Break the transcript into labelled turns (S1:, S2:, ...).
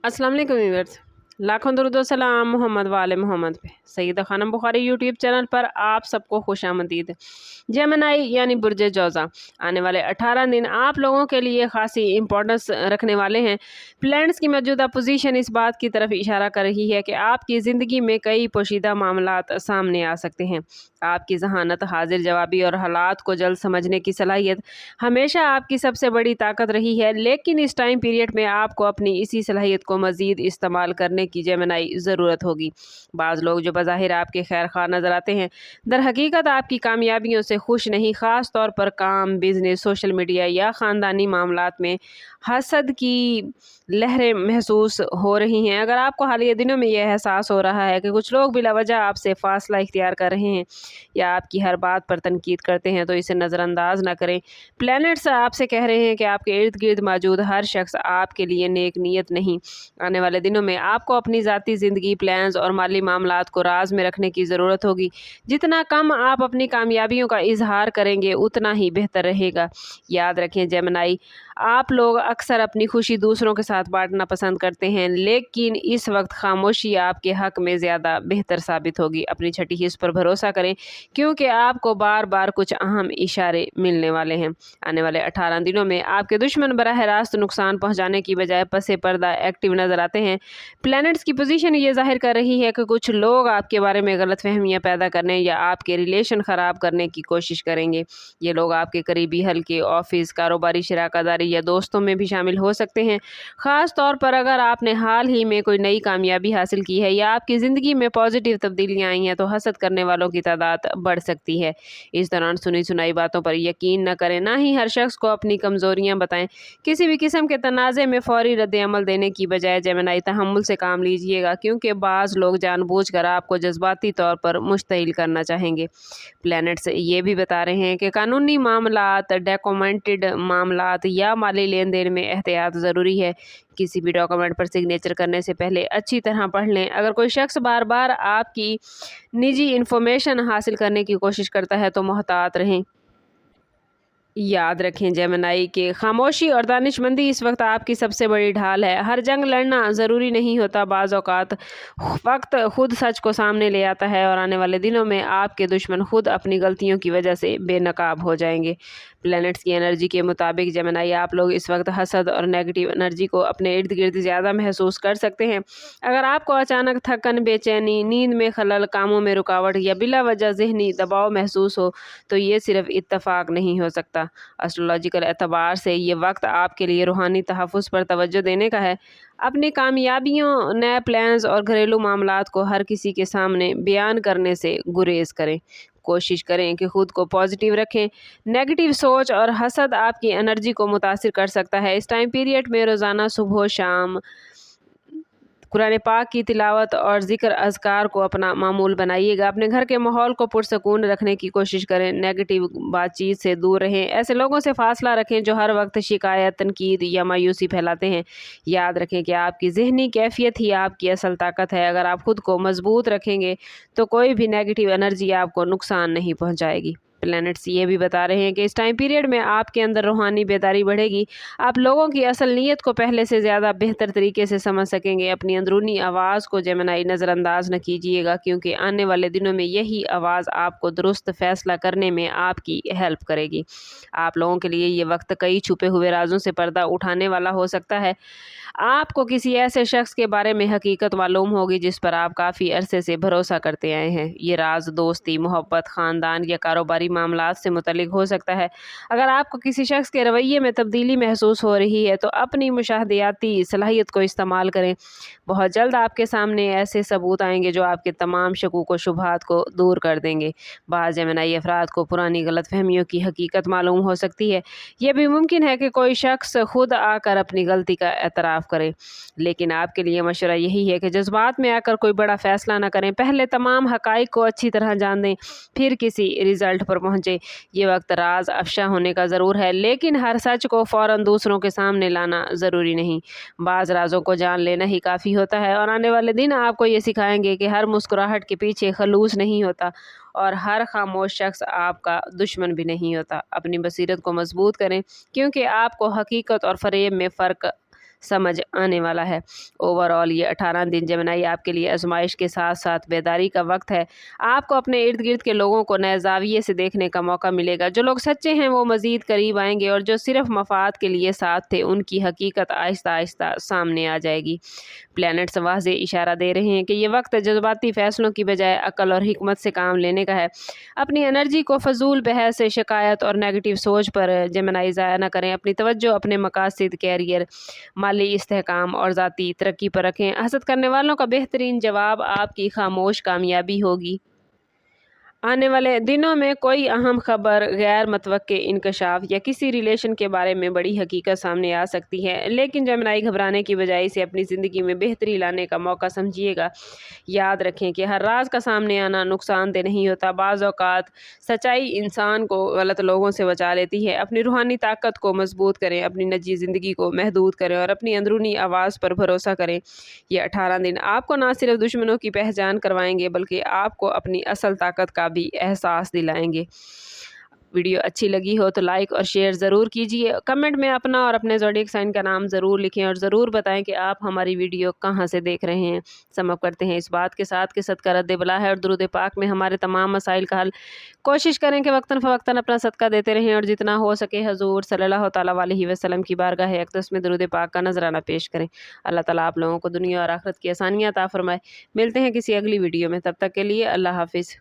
S1: अस्सलाम वालेकुम व्यूअर्स, लाखों दरुद व सलाम मोहम्मद वाले मोहम्मद पे। सईदा खानम बुखारी यूट्यूब चैनल पर आप सबको खुशामदीद। जेमिनी यानी बुर्ज जौज़ा आने वाले 18 दिन आप लोगों के लिए खासी इंपॉर्टेंस रखने वाले हैं। प्लैनेट्स की मौजूदा पोजीशन इस बात की तरफ इशारा कर रही है कि आपकी ज़िंदगी में कई पोशीदा मामलात सामने आ सकते हैं। आपकी जहानत, हाजिर जवाबी और हालात को जल्द समझने की सलाहियत हमेशा आपकी सबसे बड़ी ताकत रही है, लेकिन इस टाइम पीरियड में आपको अपनी इसी सलाहियत को मज़ीद इस्तेमाल करने की जेमिनी ज़रूरत होगी। बाज़ लोग जो बज़ाहिर आपके खैर खा नज़र आते हैं, दर हकीकत आपकी कामयाबियों से खुश नहीं। ख़ास तौर पर काम, बिजनेस, सोशल मीडिया या ख़ानदानी मामलात में हसद की लहरें महसूस हो रही हैं। अगर आपको हालिया दिनों में यह एहसास हो रहा है कि कुछ लोग बिला वजह आपसे फासला इख्तियार कर रहे हैं या आपकी हर बात पर तनकीद करते हैं, तो इसे नज़रअंदाज ना करें। प्लैनेट्स आपसे कह रहे हैं कि आपके इर्द गिर्द मौजूद हर शख्स आपके लिए नेक नीयत नहीं। आने वाले दिनों में आपको अपनी ज़ाती ज़िंदगी, प्लान्स और माली मामलात को राज में रखने की ज़रूरत होगी। जितना कम आप अपनी कामयाबियों का इजहार करेंगे, उतना ही बेहतर रहेगा। याद रखें जेमिनी, आप लोग अक्सर अपनी खुशी दूसरों के साथ बांटना पसंद करते हैं, लेकिन इस वक्त खामोशी आपके हक में ज़्यादा बेहतर साबित होगी। अपनी छठी हिस्स पर भरोसा करें, क्योंकि आपको बार बार कुछ अहम इशारे मिलने वाले हैं। आने वाले 18 दिनों में आपके दुश्मन बराह रास्त नुकसान पहुंचाने की बजाय पसे पर्दा एक्टिव नजर आते हैं। प्लैनेट्स की पोजीशन ये जाहिर कर रही है कि कुछ लोग आपके बारे में गलतफहमियां पैदा करने या आपके रिलेशन ख़राब करने की कोशिश करेंगे। ये लोग आपके करीबी हल्के, ऑफिस, कारोबारी शराकतदारी या दोस्तों में भी शामिल हो सकते हैं। ख़ास तौर पर अगर आपने हाल ही में कोई नई कामयाबी हासिल की है या आपकी ज़िंदगी में पॉजिटिव तब्दीलियाँ आई हैं, तो हसद करने वालों की तादाद बढ़ सकती है। इस दौरान सुनी सुनाई बातों पर यकीन न करें, ना ही हर शख्स को अपनी कमज़ोरियाँ बताएं। किसी भी किस्म के तनाज़े में फौरी रद्द-ए-अमल देने की बजाय जेमिनी तहम्मुल से काम लीजिएगा, क्योंकि बाज़ लोग जानबूझकर आपको जज्बाती तौर पर मुश्तइल करना चाहेंगे। प्लैनेट्स ये भी बता रहे हैं कि कानूनी मामलात, डॉक्यूमेंटेड मामलात या माली लेन देन में एहतियात ज़रूरी है। किसी भी डॉक्यूमेंट पर सिग्नेचर करने से पहले अच्छी तरह पढ़ लें। अगर कोई शख्स बार बार आपकी निजी इन्फॉर्मेशन हासिल करने की कोशिश करता है, तो मोहतात रहें। याद रखें जेमिनी के खामोशी और दानिशमंदी इस वक्त आपकी सबसे बड़ी ढाल है। हर जंग लड़ना ज़रूरी नहीं होता, बाज़ औक़ात वक्त खुद सच को सामने ले आता है और आने वाले दिनों में आपके दुश्मन खुद अपनी गलतियों की वजह से बेनकाब हो जाएंगे। प्लैनेट्स की एनर्जी के मुताबिक जेमिनी, आप लोग इस वक्त हसद और नेगेटिव एनर्जी को अपने इर्द गिर्द ज़्यादा महसूस कर सकते हैं। अगर आपको अचानक थकन, बेचैनी, नींद में खलल, कामों में रुकावट या बिला वजह ज़हनी दबाव महसूस हो, तो ये सिर्फ इत्तफाक नहीं हो सकता। एस्ट्रोलॉजिकल एतबार से ये वक्त आपके लिए रूहानी तहफ़्फ़ुज़ पर तवज्जो देने का है। अपनी कामयाबियों, नए प्लान्स और घरेलू मामलात को हर किसी के सामने बयान करने से गुरेज करें। कोशिश करें कि खुद को पॉजिटिव रखें। नेगेटिव सोच और हसद आपकी एनर्जी को मुतासिर कर सकता है। इस टाइम पीरियड में रोज़ाना सुबह शाम कुरान पाक की तिलावत और ज़िक्र अज़कार को अपना मामूल बनाइएगा। अपने घर के माहौल को पुरसकून रखने की कोशिश करें। नेगेटिव बातचीत से दूर रहें। ऐसे लोगों से फासला रखें जो हर वक्त शिकायत, तनकीद या मायूसी फैलाते हैं। याद रखें कि आपकी ज़हनी कैफियत ही आपकी असल ताकत है। अगर आप खुद को मजबूत रखेंगे, तो कोई भी नेगेटिव एनर्जी आपको नुकसान नहीं पहुँचाएगी। प्लैनेट्स ये भी बता रहे हैं कि इस टाइम पीरियड में आपके अंदर रूहानी बेदारी बढ़ेगी। आप लोगों की असल नीयत को पहले से ज़्यादा बेहतर तरीके से समझ सकेंगे। अपनी अंदरूनी आवाज़ को जेमिनी नज़रअंदाज न कीजिएगा, क्योंकि आने वाले दिनों में यही आवाज़ आपको दुरुस्त फैसला करने में आपकी हेल्प करेगी। आप लोगों के लिए ये वक्त कई छुपे हुए राजों से पर्दा उठाने वाला हो सकता है। आपको किसी ऐसे शख्स के बारे में हकीकत मालूम होगी जिस पर आप काफ़ी अरसे से भरोसा करते आए हैं। ये राज दोस्ती, मोहब्बत, ख़ानदान या कारोबारी मामलात से मुतल्लिक हो सकता है। अगर आपको किसी शख्स के रवैये में तब्दीली महसूस हो रही है, तो अपनी मुशाहदियाती सलाहियत को इस्तेमाल करें। बहुत जल्द आपके सामने ऐसे सबूत आएंगे जो आपके तमाम शकूक व शुबहात को दूर कर देंगे। बाज़ जेमिनी अफराद को पुरानी गलतफहमियों की हकीकत मालूम हो सकती है। यह भी मुमकिन है कि कोई शख्स खुद आकर अपनी गलती का एतराफ़ करे, लेकिन आपके लिए मशवरा यही है कि जज्बात में आकर कोई बड़ा फ़ैसला ना करें। पहले तमाम हक़ाइक़ को अच्छी तरह जान लें, फिर किसी रिज़ल्ट पर पहुँचे। ये वक्त राज अफ़शा होने का ज़रूर है, लेकिन हर सच को फ़ौरन दूसरों के सामने लाना ज़रूरी नहीं। बाज़ राज़ों को जान लेना ही काफ़ी होता है। और आने वाले दिन आपको ये सिखाएंगे कि हर मुस्कुराहट के पीछे खलूस नहीं होता और हर खामोश शख्स आपका दुश्मन भी नहीं होता। अपनी बसीरत को मजबूत करें, क्योंकि आपको हकीकत और फ़रेब में फ़र्क समझ आने वाला है। ओवरऑल ये 18 दिन जेमिनी आपके लिए आजमाइश के साथ साथ बेदारी का वक्त है। आपको अपने इर्द गिर्द के लोगों को नए ज़ाविये से देखने का मौका मिलेगा। जो लोग सच्चे हैं वो मज़ीद करीब आएंगे और जो सिर्फ मफाद के लिए साथ थे उनकी हकीकत आहिस्ता आहिस्ता सामने आ जाएगी। प्लैनेट्स वाज़े इशारा दे रहे हैं कि ये वक्त जज्बाती फ़ैसलों की बजाय अक्ल और हिकमत से काम लेने का है। अपनी एनर्जी को फजूल बहस, शिकायत और नेगेटिव सोच पर जेमिनी ज़ाया न करें। अपनी तवज्जो अपने मकासद, कैरियर, माली इस्तेहकाम और ज़ाती तरक्की पर रखें। हसद करने वालों का बेहतरीन जवाब आपकी खामोश कामयाबी होगी। आने वाले दिनों में कोई अहम खबर, गैर मतवक्के इंकशाफ या किसी रिलेशन के बारे में बड़ी हकीकत सामने आ सकती है, लेकिन जेमिनी घबराने की बजाय इसे अपनी ज़िंदगी में बेहतरी लाने का मौका समझिएगा। याद रखें कि हर राज का सामने आना नुकसानदेह नहीं होता। बाज़ औक़ात सच्चाई इंसान को गलत लोगों से बचा लेती है। अपनी रूहानी ताकत को मजबूत करें, अपनी निजी ज़िंदगी को महदूद करें और अपनी अंदरूनी आवाज़ पर भरोसा करें। ये 18 दिन आपको ना सिर्फ दुश्मनों की पहचान करवाएंगे बल्कि आपको अपनी असल ताकत का भी एहसास दिलाएंगे। वीडियो अच्छी लगी हो तो लाइक और शेयर ज़रूर कीजिए। कमेंट में अपना और अपने ज़ोडिएक साइन का नाम ज़रूर लिखें और ज़रूर बताएं कि आप हमारी वीडियो कहाँ से देख रहे हैं। समाप्त करते हैं इस बात के साथ कि सदका रद्द बला है और दुरूद पाक में हमारे तमाम मसाइल का हल। कोशिश करें कि वक्तन फ़वक्तन अपना सदका देते रहें और जितना हो सके हजूर सल्लल्लाहु तआला अलैहि वसल्लम की बारगाह अक़दस में दुरूद पाक का नजराना पेश करें। अल्लाह ताला आप लोगों को दुनिया और आखिरत की आसानियाँ अता फरमाए। मिलते हैं किसी अगली वीडियो में, तब तक के लिए अल्लाह हाफिज़।